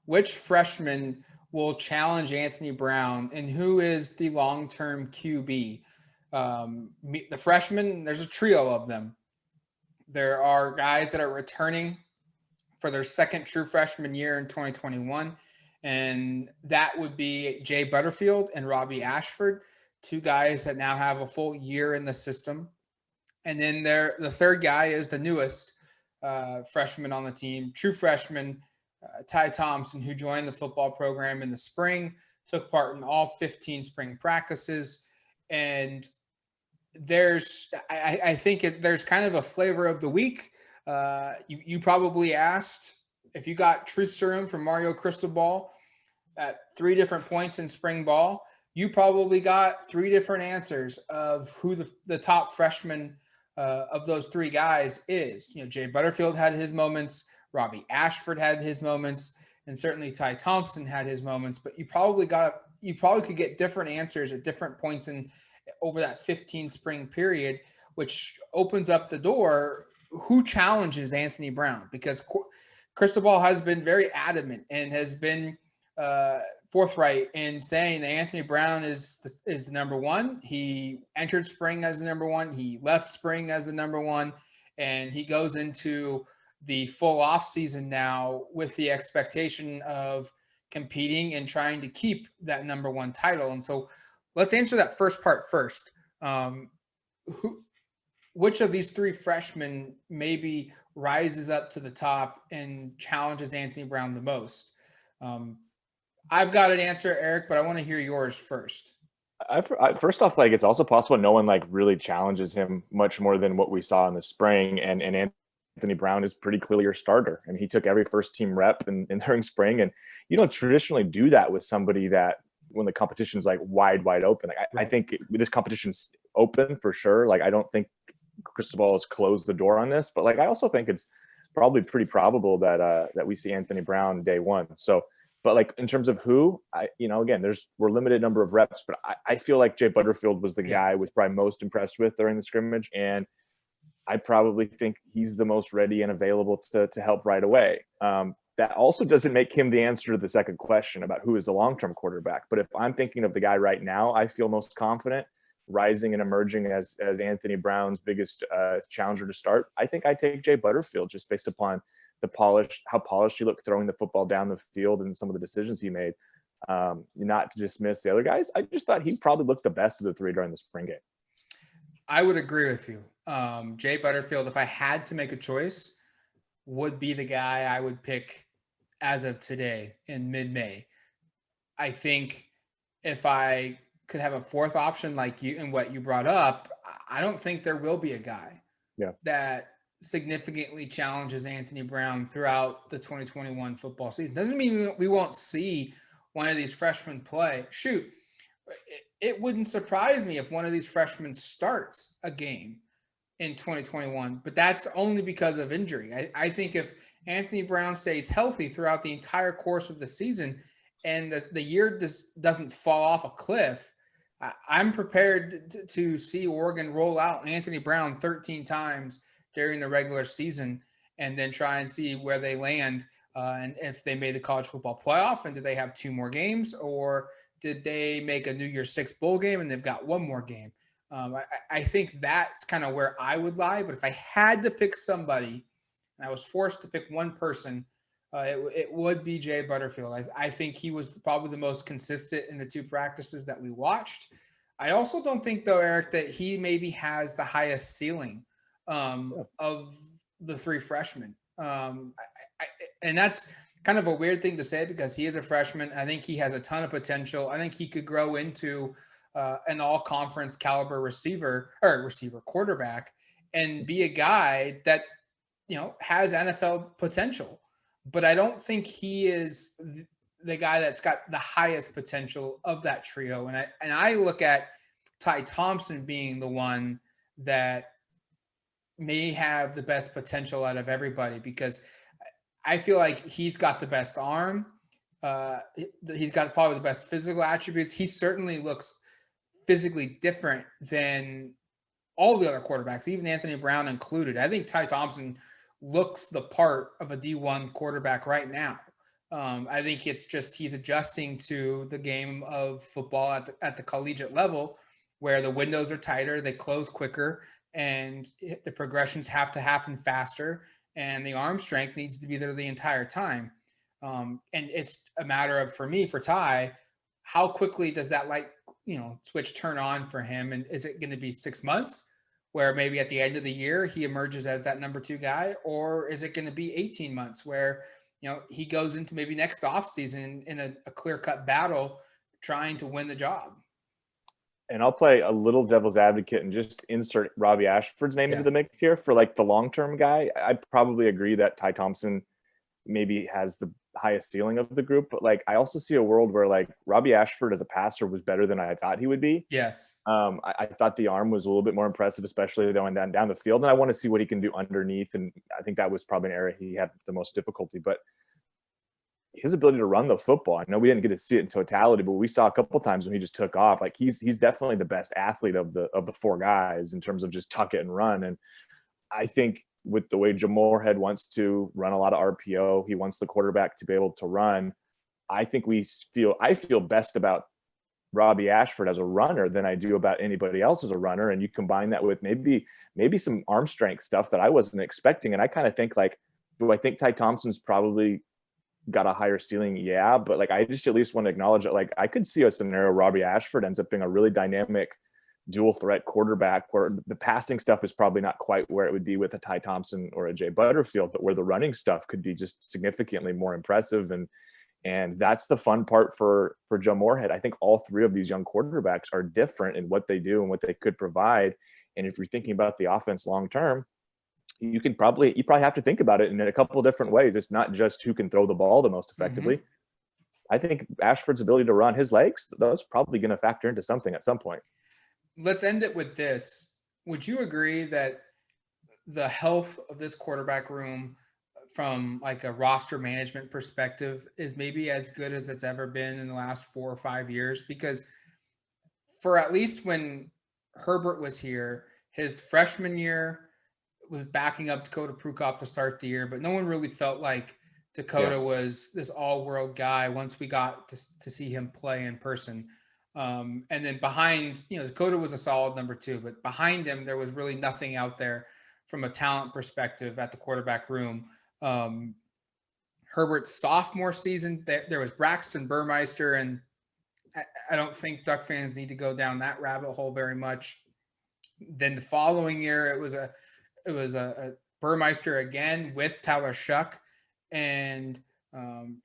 which freshman will challenge Anthony Brown, and who is the long-term QB? The freshmen, there's a trio of them. There are guys that are returning for their second true freshman year in 2021, and that would be Jay Butterfield and Robbie Ashford, two guys that now have a full year in the system. And then the third guy is the newest freshman on the team, true freshman, Ty Thompson, who joined the football program in the spring, took part in all 15 spring practices. And I think there's kind of a flavor of the week. You probably asked if you got truth serum from Mario Cristobal at 3 different points in spring ball. You probably got 3 different answers of who the top freshman of those 3 guys is. Jay Butterfield had his moments, Robbie Ashford had his moments, and certainly Ty Thompson had his moments. But you probably could get different answers at different points over that 15 spring period, which opens up the door. Who challenges Anthony Brown? Because Cristobal has been very adamant and has been forthright in saying that Anthony Brown is the number one. He entered spring as the number one. He left spring as the number one, and he goes into the full off season now with the expectation of competing and trying to keep that number one title. And so let's answer that first part first. Which of these 3 freshmen maybe rises up to the top and challenges Anthony Brown the most? I've got an answer, Eric, but I want to hear yours first. First off, it's also possible no one really challenges him much more than what we saw in the spring. And Anthony Brown is pretty clearly your starter. And he took every first team rep in during spring. And you don't traditionally do that with somebody that when the competition's wide open. I think this competition's open for sure. I don't think Cristobal has closed the door on this, but I also think it's probably pretty probable that we see Anthony Brown day one. So, but in terms of who, again, we're limited number of reps, but I feel like Jay Butterfield was the guy I was probably most impressed with during the scrimmage. And I probably think he's the most ready and available to help right away. That also doesn't make him the answer to the second question about who is the long-term quarterback. But if I'm thinking of the guy right now, I feel most confident rising and emerging as Anthony Brown's biggest challenger to start. I think I take Jay Butterfield just based upon how polished he looked throwing the football down the field and some of the decisions he made. Not to dismiss the other guys. I just thought he probably looked the best of the 3 during the spring game. I would agree with you. Jay Butterfield, if I had to make a choice, would be the guy I would pick as of today in mid-May. I think if I could have a fourth option like you and what you brought up, I don't think there will be a guy that significantly challenges Anthony Brown throughout the 2021 football season. Doesn't mean we won't see one of these freshmen play. Shoot, it wouldn't surprise me if one of these freshmen starts a game in 2021, but that's only because of injury. I think if Anthony Brown stays healthy throughout the entire course of the season and the year doesn't fall off a cliff, I'm prepared to see Oregon roll out Anthony Brown 13 times during the regular season and then try and see where they land and if they made the college football playoff and did they have 2 more games or did they make a New Year's Six bowl game and they've got 1 more game. I think that's kind of where I would lie. But if I had to pick somebody and I was forced to pick one person, it would be Jay Butterfield. I think he was probably the most consistent in the 2 practices that we watched. I also don't think, though, Eric, that he maybe has the highest ceiling of the 3 freshmen. And that's kind of a weird thing to say because he is a freshman. I think he has a ton of potential. I think he could grow into an all-conference caliber quarterback and be a guy that, has NFL potential. But I don't think he is the guy that's got the highest potential of that trio. And I look at Ty Thompson being the one that may have the best potential out of everybody because I feel like he's got the best arm. He's got probably the best physical attributes. He certainly looks physically different than all the other quarterbacks, even Anthony Brown included. I think Ty Thompson looks the part of a D1 quarterback right now. I think it's just he's adjusting to the game of football at the collegiate level, where the windows are tighter, they close quicker, and the progressions have to happen faster, and the arm strength needs to be there the entire time. And it's a matter of, for me, for Ty, how quickly does that light, switch turn on for him? And is it going to be 6 months where maybe at the end of the year he emerges as that number 2 guy? Or is it going to be 18 months where, he goes into maybe next offseason in a clear-cut battle trying to win the job? And I'll play a little devil's advocate and just insert Robbie Ashford's name into the mix here for like the long-term guy. I probably agree that Ty Thompson maybe has the highest ceiling of the group, but like I also see a world where like Robbie Ashford as a passer was better than I thought he would be. Yes. I thought the arm was a little bit more impressive, especially going down the field, and I want to see what he can do underneath. And I think that was probably an area he had the most difficulty. But his ability to run the football, I know we didn't get to see it in totality, but we saw a couple of times when he just took off. Like he's definitely the best athlete of the 4 guys in terms of just tuck it and run. And I think with the way Joe Moorhead wants to run a lot of RPO, he wants the quarterback to be able to run. I think I feel best about Robbie Ashford as a runner than I do about anybody else as a runner. And you combine that with maybe some arm strength stuff that I wasn't expecting. And I kind of think like, do I think Ty Thompson's probably got a higher ceiling? Yeah. But like, I just at least want to acknowledge that like, I could see a scenario Robbie Ashford ends up being a really dynamic dual threat quarterback where the passing stuff is probably not quite where it would be with a Ty Thompson or a Jay Butterfield, but where the running stuff could be just significantly more impressive. And that's the fun part for Joe Moorhead. I think all 3 of these young quarterbacks are different in what they do and what they could provide. And if you're thinking about the offense long term, you probably have to think about it in a couple of different ways. It's not just who can throw the ball the most effectively. Mm-hmm. I think Ashford's ability to run, his legs, that's probably going to factor into something at some point. Let's end it with this. Would you agree that the health of this quarterback room from like a roster management perspective is maybe as good as it's ever been in the last 4 or 5 years? Because for at least when Herbert was here, his freshman year was backing up Dakota Prukop to start the year, but no one really felt like Dakota was this all-world guy once we got to see him play in person. And then behind, Dakota was a solid number 2, but behind him, there was really nothing out there from a talent perspective at the quarterback room. Herbert's sophomore season, there was Braxton Burmeister, and I don't think Duck fans need to go down that rabbit hole very much. Then the following year, it was a Burmeister again with Tyler Shuck, and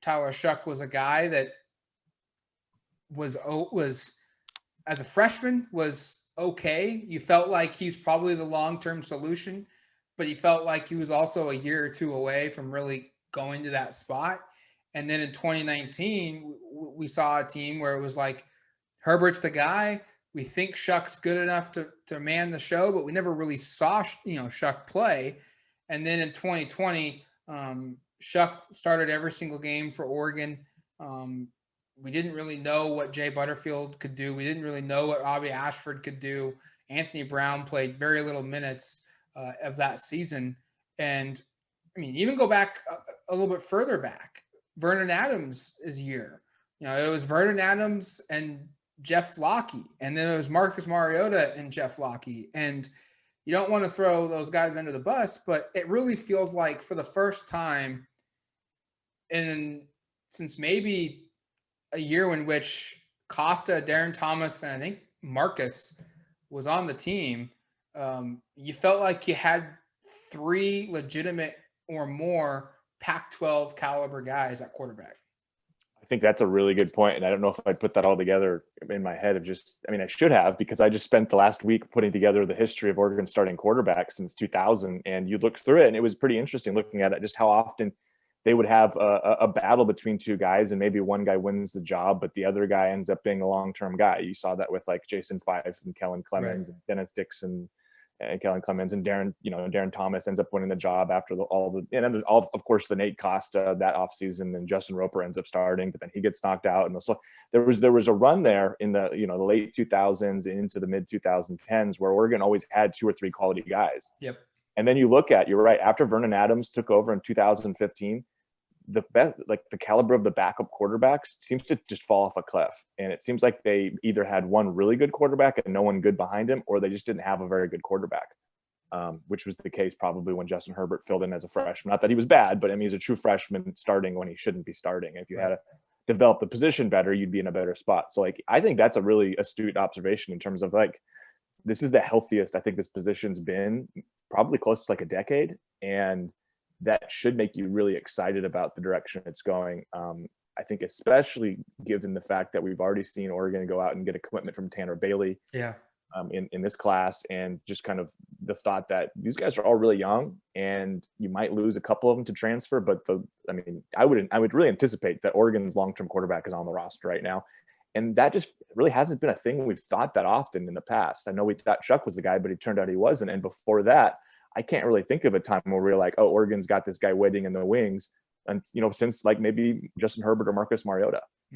Tyler Shuck was a guy that was as a freshman was okay. You felt like he's probably the long-term solution, but he felt like he was also a year or 2 away from really going to that spot. And then in 2019, we saw a team where it was like, Herbert's the guy. We think Shuck's good enough to man the show, but we never really saw, Shuck play. And then in 2020, Shuck started every single game for Oregon. We didn't really know what Jay Butterfield could do. We didn't really know what Robbie Ashford could do. Anthony Brown played very little minutes of that season. And I mean, even go back a little bit further back, Vernon Adams' year. It was Vernon Adams and Jeff Locke, and then it was Marcus Mariota and Jeff Locke. And you don't want to throw those guys under the bus, but it really feels like for the first time since maybe a year in which Costa, Darren Thomas, and I think Marcus was on the team, you felt like you had 3 legitimate or more Pac-12 caliber guys at quarterback. I think that's a really good point. And I don't know if I'd put that all together in my head I should have, because I just spent the last week putting together the history of Oregon starting quarterbacks since 2000. And you looked through it and it was pretty interesting looking at it, just how often they would have a battle between 2 guys and maybe one guy wins the job, but the other guy ends up being a long-term guy. You saw that with like Jason Fife and Kellen Clemens and Dennis Dixon and Kellen Clemens and Darren Thomas ends up winning the job after of course the Nate Costa that offseason, and Justin Roper ends up starting, but then he gets knocked out. And so there was a run there in the late 2000s and into the mid 2010s where Oregon always had 2 or 3 quality guys. Yep. And then you're right, after Vernon Adams took over in 2015, the best, like the caliber of the backup quarterbacks seems to just fall off a cliff. And it seems like they either had one really good quarterback and no one good behind him, or they just didn't have a very good quarterback, which was the case probably when Justin Herbert filled in as a freshman. Not that he was bad, but I mean, he's a true freshman starting when he shouldn't be starting. If you had to develop the position better, you'd be in a better spot. So like, I think that's a really astute observation in terms of like, this is the healthiest I think this position's been probably close to like a decade. And that should make you really excited about the direction it's going. I think especially given the fact that we've already seen Oregon go out and get a commitment from Tanner Bailey in this class, and just kind of the thought that these guys are all really young and you might lose a couple of them to transfer. But I would really anticipate that Oregon's long-term quarterback is on the roster right now. And that just really hasn't been a thing we've thought that often in the past. I know we thought Shuck was the guy, but it turned out he wasn't. And before that, I can't really think of a time where we were like, oh, Oregon's got this guy waiting in the wings. And, since like maybe Justin Herbert or Marcus Mariota.